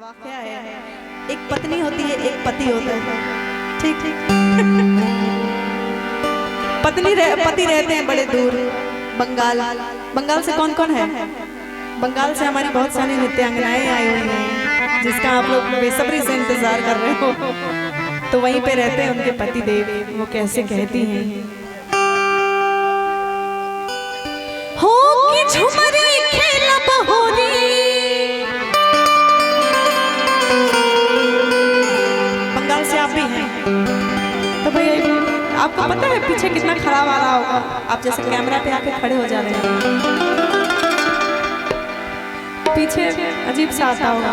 वाकया है, एक पत्नी होती है, एक पति होता है। ठीक ठीक। पति रहते हैं बड़े दूर, बंगाल से कौन कौन है? बंगाल से हमारी बहुत सारी नृत्यांगनाएं आई हुई हैं, जिसका आप लोग बेसब्री से इंतजार कर रहे हो। तो वहीं पे रहते हैं उनके पति देव। वो कैसे कहती हैं, हो कि झुमरी खेला बहोरी, बंगाल से आप भी हैं तो भैया आपको पता है पीछे कितना खराब आ रहा होगा। आप जैसे कैमरा पे आके खड़े हो जा रहे हैं, पीछे अजीब सा आता होगा।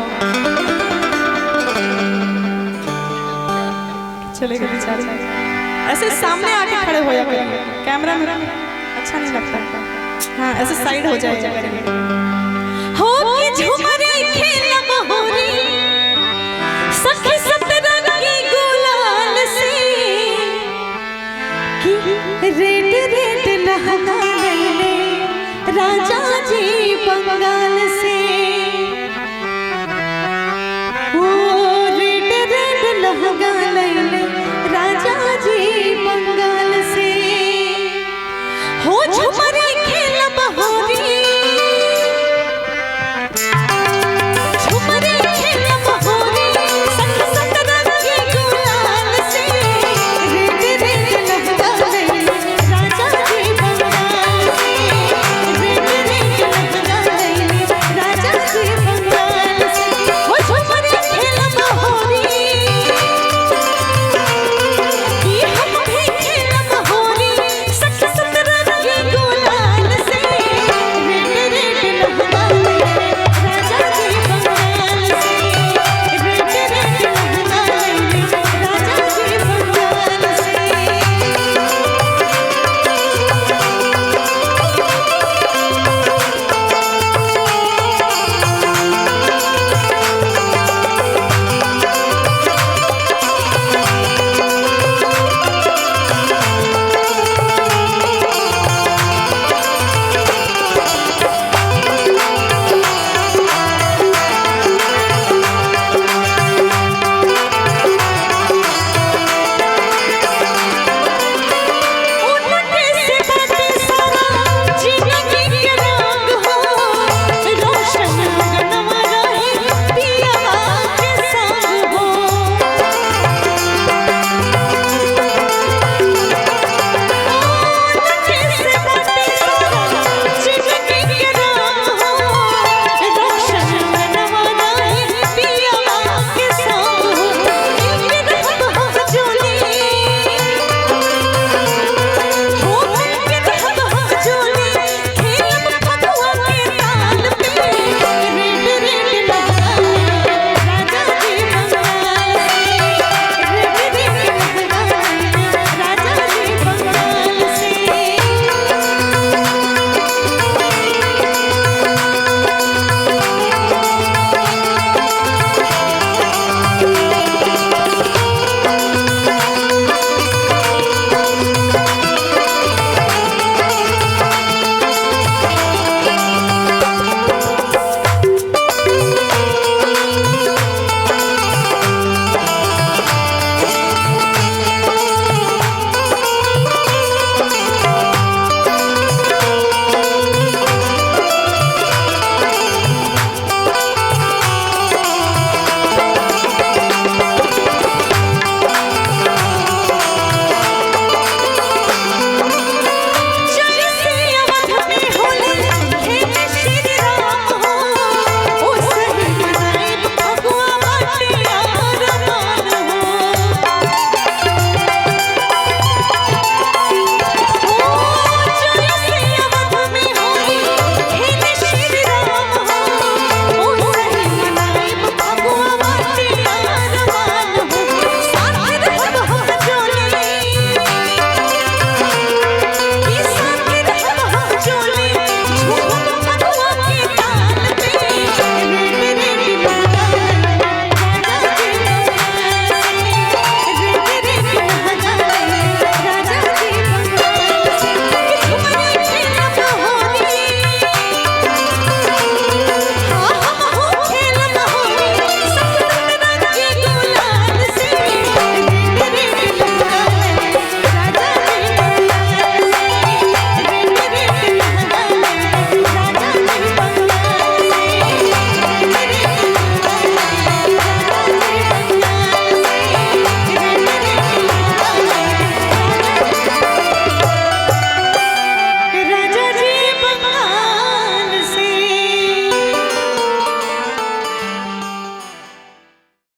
चलेगा बेचारे, ऐसे सामने आके खड़े हो जाए, कैमरा में अच्छा नहीं लगता। हाँ ऐसे साइड हो जाए। हो कि झुमरी खेला